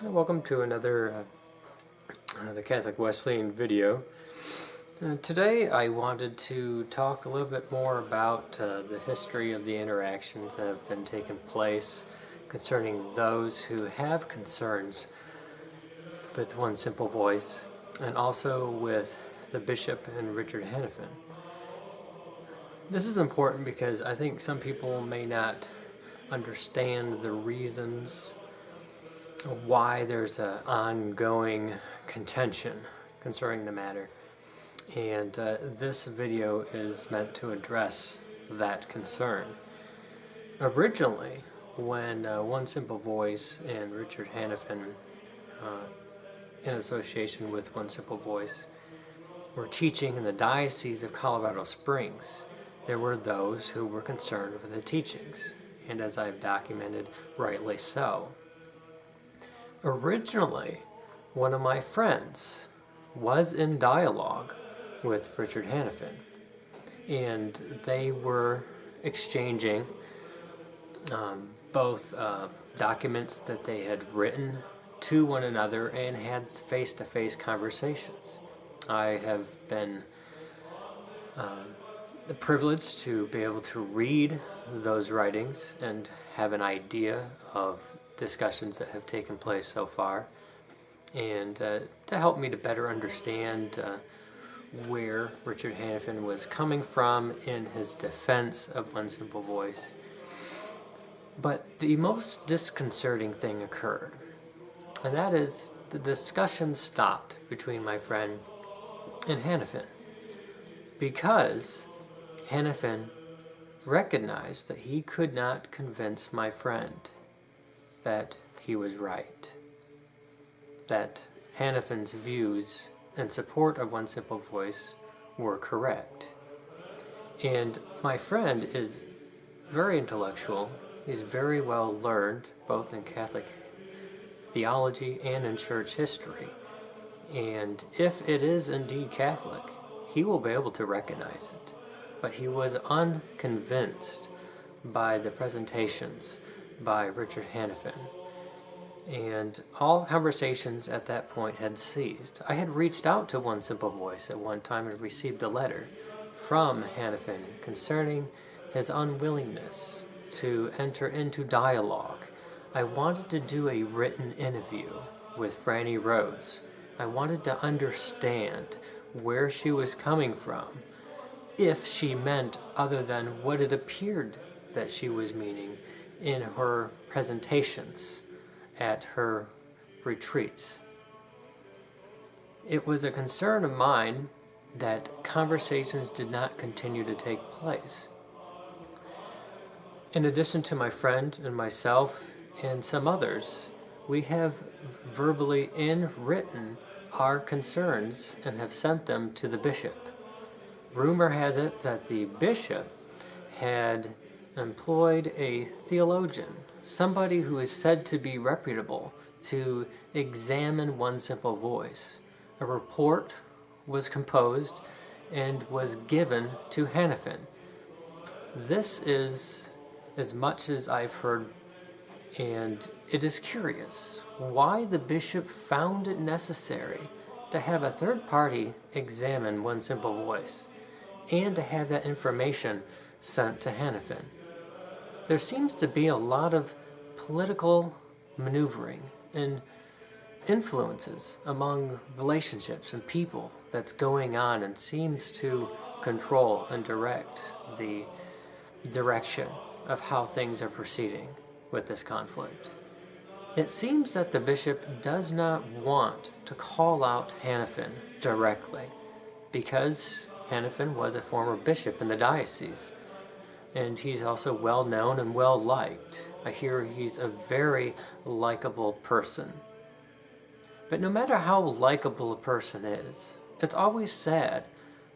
Welcome to another the Catholic Wesleyan video. Today I wanted to talk a little bit more about the history of the interactions that have been taking place concerning those who have concerns with One Simple Voice, and also with the Bishop and Richard Hannafin. This is important because I think some people may not understand the reasons why there's an ongoing contention concerning the matter, and this video is meant to address that concern. Originally, when One Simple Voice and Richard Hannafin, in association with One Simple Voice, were teaching in the Diocese of Colorado Springs, there were those who were concerned with the teachings, and as I've documented, rightly so. Originally, one of my friends was in dialogue with Richard Hannafin, and they were exchanging both documents that they had written to one another and had face-to-face conversations. I have been privileged to be able to read those writings and have an idea of discussions that have taken place so far, and to help me to better understand where Richard Hannafin was coming from in his defense of One Simple Voice. But the most disconcerting thing occurred, and that is the discussion stopped between my friend and Hannafin, because Hannafin recognized that he could not convince my friend that he was right, that Hannafin's views in support of One Simple Voice were correct. And my friend is very intellectual. He's very well learned, both in Catholic theology and in church history. And if it is indeed Catholic, he will be able to recognize it. But he was unconvinced by the presentations by Richard Hannafin, and all conversations at that point had ceased. I had reached out to One Simple Voice at one time and received a letter from Hannafin concerning his unwillingness to enter into dialogue. I wanted to do a written interview with Franny Rose. I wanted to understand where she was coming from, if she meant other than what it appeared that she was meaning in her presentations at her retreats. It was a concern of mine that conversations did not continue to take place. In addition to my friend and myself and some others, we have verbally and written our concerns and have sent them to the bishop. Rumor has it that the bishop had employed a theologian, somebody who is said to be reputable, to examine One Simple Voice. A report was composed and was given to Hannafin. This is as much as I've heard, and it is curious why the bishop found it necessary to have a third party examine One Simple Voice and to have that information sent to Hannafin. There seems to be a lot of political maneuvering and influences among relationships and people that's going on, and seems to control and direct the direction of how things are proceeding with this conflict. It seems that the bishop does not want to call out Hannafin directly, because Hannafin was a former bishop in the diocese, and he's also well known and well liked. I hear he's a very likable person. But no matter how likable a person is, it's always sad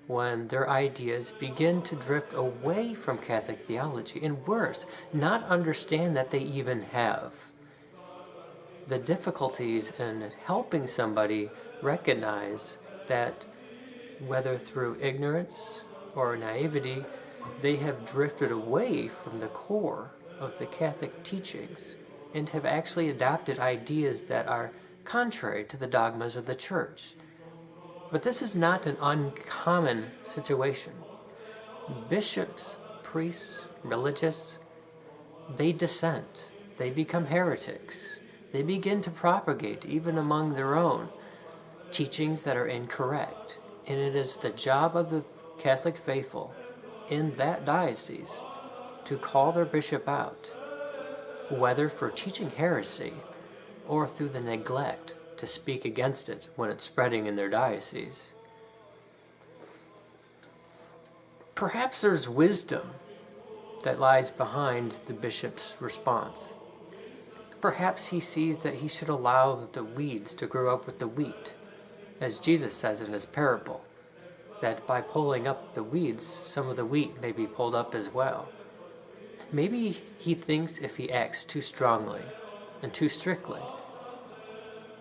when their ideas begin to drift away from Catholic theology, and worse, not understand that they even have. The difficulties in helping somebody recognize that, whether through ignorance or naivety, they have drifted away from the core of the Catholic teachings and have actually adopted ideas that are contrary to the dogmas of the church. But this is not an uncommon situation. Bishops, priests, religious, they dissent. They become heretics. They begin to propagate, even among their own, teachings that are incorrect. And it is the job of the Catholic faithful in that diocese to call their bishop out, whether for teaching heresy or through the neglect to speak against it when it's spreading in their diocese. Perhaps there's wisdom that lies behind the bishop's response. Perhaps he sees that he should allow the weeds to grow up with the wheat, as Jesus says in his parable, that by pulling up the weeds, some of the wheat may be pulled up as well. Maybe he thinks if he acts too strongly and too strictly,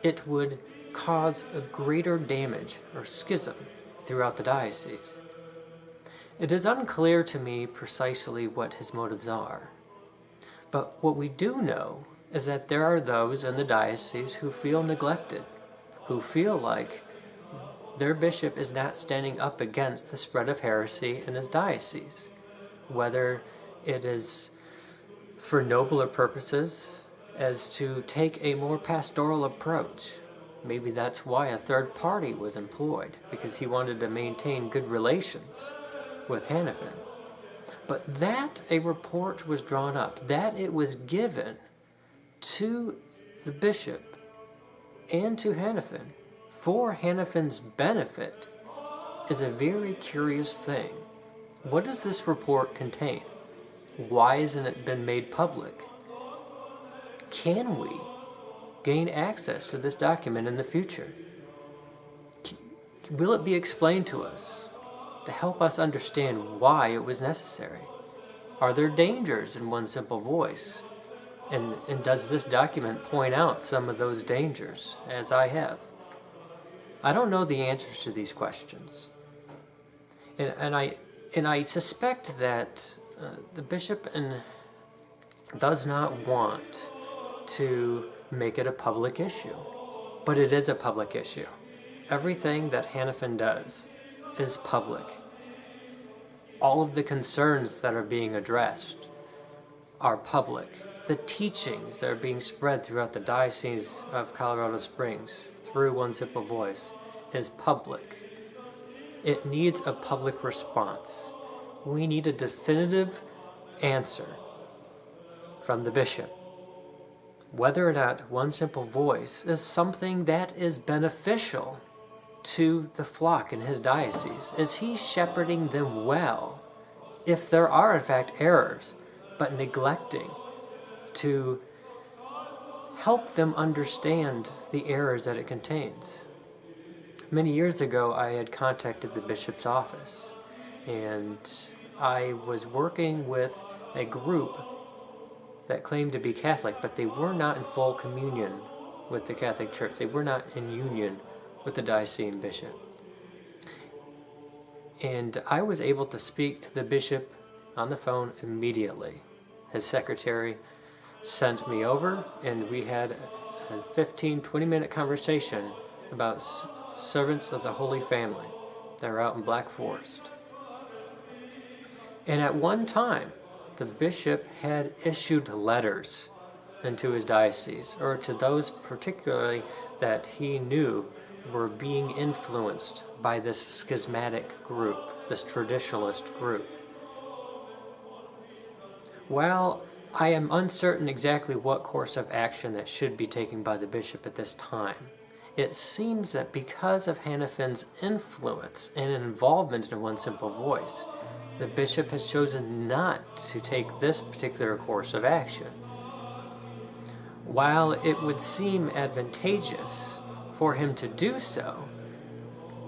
it would cause a greater damage or schism throughout the diocese. It is unclear to me precisely what his motives are, but what we do know is that there are those in the diocese who feel neglected, who feel like their bishop is not standing up against the spread of heresy in his diocese, whether it is for nobler purposes as to take a more pastoral approach. Maybe that's why a third party was employed, because he wanted to maintain good relations with Hannafin. But that a report was drawn up, that it was given to the bishop and to Hannafin for Hannafin's benefit is a very curious thing. What does this report contain? Why hasn't it been made public? Can we gain access to this document in the future? Will it be explained to us to help us understand why it was necessary? Are there dangers in one simple voice? And does this document point out some of those dangers, as I have? I don't know the answers to these questions. And I suspect that the bishop does not want to make it a public issue. But it is a public issue. Everything that Hannafin does is public. All of the concerns that are being addressed are public. The teachings that are being spread throughout the Diocese of Colorado Springs through One Simple Voice is public. It needs a public response. We need a definitive answer from the bishop, whether or not One Simple Voice is something that is beneficial to the flock in his diocese. Is he shepherding them well? If there are, in fact, errors, but neglecting to help them understand the errors that it contains. Many years ago, I had contacted the bishop's office, and I was working with a group that claimed to be Catholic, but they were not in full communion with the Catholic Church. They were not in union with the diocesan bishop. And I was able to speak to the bishop on the phone immediately. His secretary sent me over, and we had a 15-20-minute conversation about servants of the Holy Family that are out in Black Forest. And at one time, the bishop had issued letters into his diocese, or to those particularly that he knew were being influenced by this schismatic group, this traditionalist group. While I am uncertain exactly what course of action that should be taken by the bishop at this time, it seems that because of Hannafin's influence and involvement in One Simple Voice, the bishop has chosen not to take this particular course of action. While it would seem advantageous for him to do so,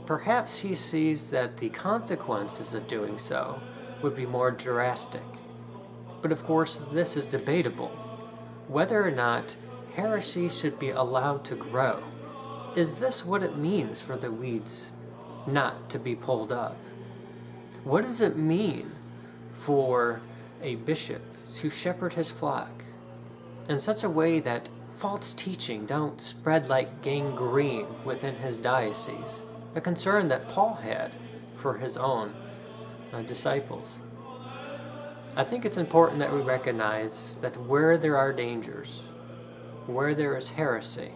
perhaps he sees that the consequences of doing so would be more drastic. But of course, this is debatable. Whether or not heresy should be allowed to grow, is this what it means for the weeds not to be pulled up? What does it mean for a bishop to shepherd his flock? in such a way that false teaching don't spread like gangrene within his diocese, a concern that Paul had for his own disciples. I think it's important that we recognize that where there are dangers, where there is heresy,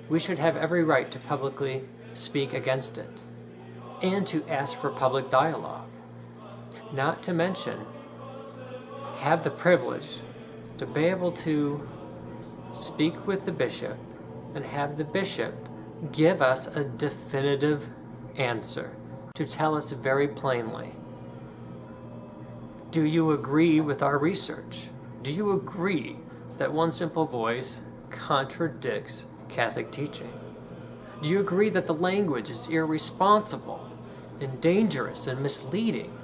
we should have every right to publicly speak against it and to ask for public dialogue. Not to mention, have the privilege to be able to speak with the bishop and have the bishop give us a definitive answer, to tell us very plainly, do you agree with our research? Do you agree that one simple voice contradicts Catholic teaching? Do you agree that the language is irresponsible and dangerous and misleading,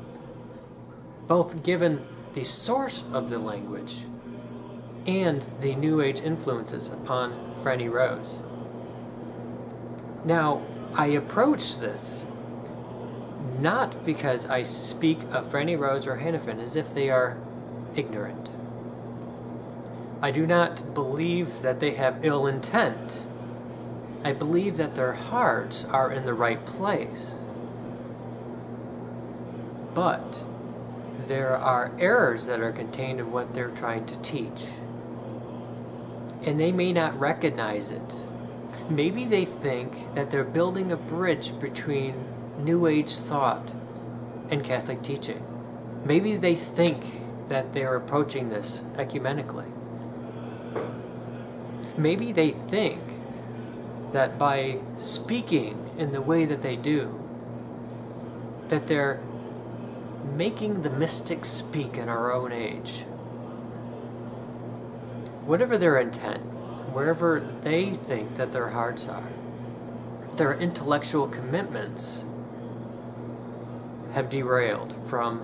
both given the source of the language and the New Age influences upon Franny Rose? Now, I approach this not because I speak of Franny Rose or Hannafin as if they are ignorant. I do not believe that they have ill intent. I believe that their hearts are in the right place. But there are errors that are contained in what they're trying to teach. And they may not recognize it. Maybe they think that they're building a bridge between New Age thought and Catholic teaching. Maybe they think that they're approaching this ecumenically. Maybe they think that by speaking in the way that they do, that they're making the mystics speak in our own age. Whatever their intent, wherever they think that their hearts are, their intellectual commitments have derailed from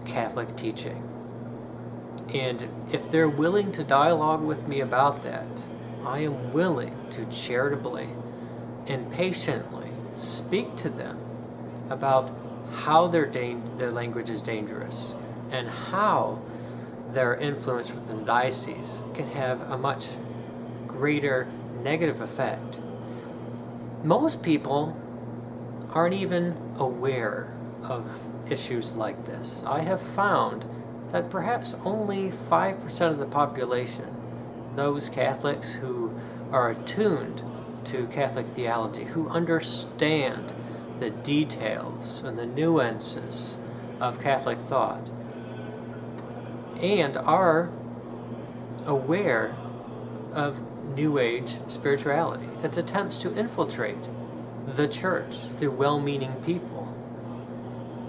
Catholic teaching. And if they're willing to dialogue with me about that, I am willing to charitably and patiently speak to them about how their language is dangerous and how their influence within the diocese can have a much greater negative effect. Most people aren't even aware of issues like this. I have found that perhaps only 5% of the population, those Catholics who are attuned to Catholic theology, who understand the details and the nuances of Catholic thought, and are aware of New Age spirituality, its attempts to infiltrate the church through well-meaning people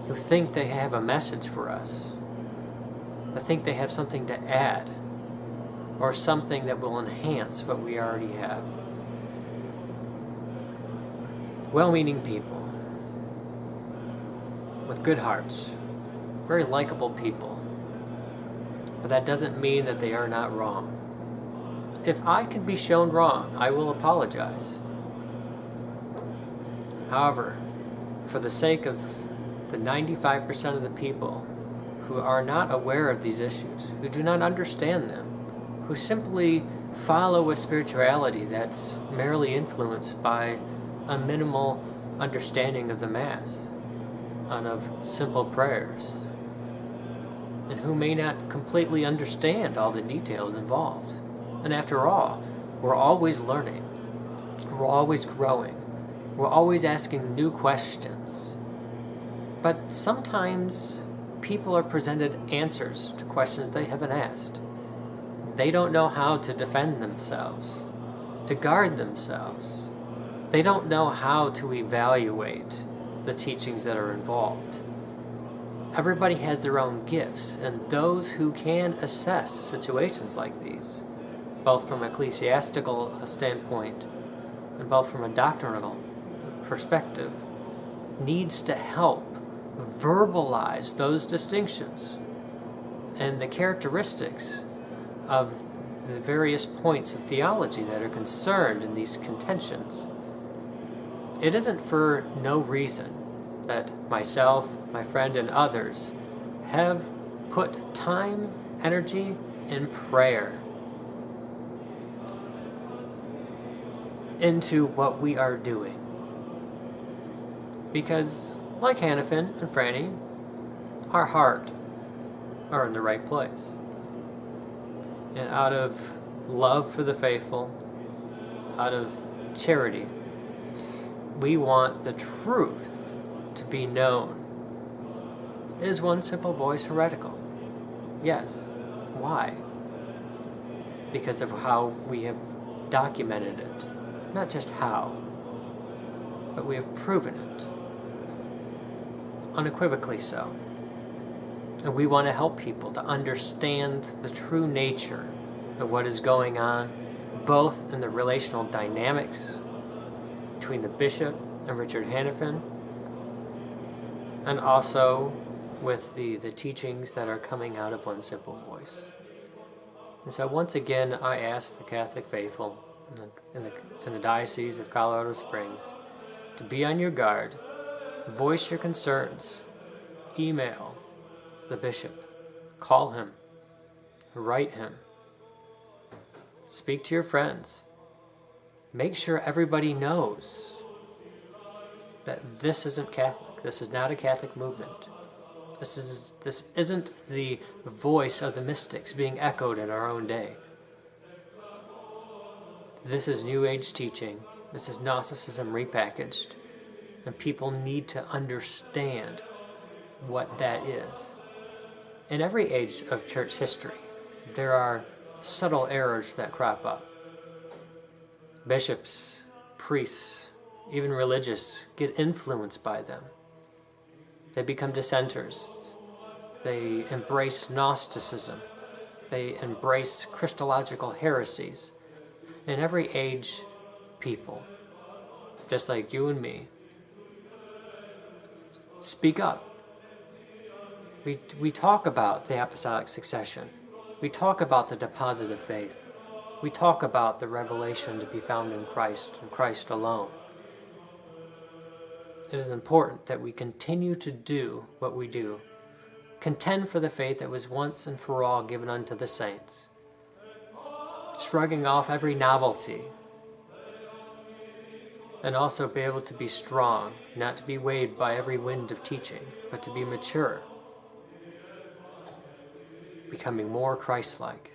who think they have a message for us, who think they have something to add, or something that will enhance what we already have. Well-meaning people with good hearts, very likable people, but that doesn't mean that they are not wrong. If I can be shown wrong, I will apologize. However, for the sake of the 95% of the people who are not aware of these issues, who do not understand them, who simply follow a spirituality that's merely influenced by a minimal understanding of the Mass and of simple prayers, and who may not completely understand all the details involved. And after all, we're always learning, we're always growing, we're always asking new questions. But sometimes people are presented answers to questions they haven't asked. They don't know how to defend themselves, to guard themselves. They don't know how to evaluate the teachings that are involved. Everybody has their own gifts, and those who can assess situations like these, both from an ecclesiastical standpoint and both from a doctrinal perspective, needs to help verbalize those distinctions and the characteristics of the various points of theology that are concerned in these contentions. It isn't for no reason that myself, my friend, and others have put time, energy, and prayer into what we are doing. Because, like Hannafin and Franny, our heart are in the right place. And out of love for the faithful, out of charity, we want the truth to be known. Is one simple voice heretical? Yes. Why? Because of how we have documented it. Not just how, but we have proven it. Unequivocally so. And we want to help people to understand the true nature of what is going on, both in the relational dynamics between the bishop and Richard Hannafin, and also with the teachings that are coming out of One Simple Voice. And so once again, I ask the Catholic faithful in the Diocese of Colorado Springs to be on your guard, voice your concerns, email the bishop, call him, write him, speak to your friends. Make sure everybody knows that this isn't Catholic. This is not a Catholic movement. This isn't the voice of the mystics being echoed in our own day. This is New Age teaching. This is Gnosticism repackaged. And people need to understand what that is. In every age of church history, there are subtle errors that crop up. Bishops, priests, even religious get influenced by them. They become dissenters. They embrace Gnosticism. They embrace Christological heresies. In every age, people, just like you and me, speak up. We talk about the apostolic succession. We talk about the deposit of faith. We talk about the revelation to be found in Christ and Christ alone. It is important that we continue to do what we do. Contend for the faith that was once and for all given unto the saints. Shrugging off every novelty. And also be able to be strong, not to be weighed by every wind of teaching, but to be mature. Becoming more Christ-like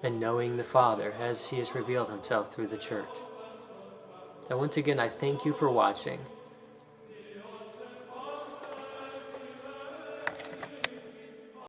and knowing the Father as He has revealed Himself through the Church. And once again, I thank you for watching.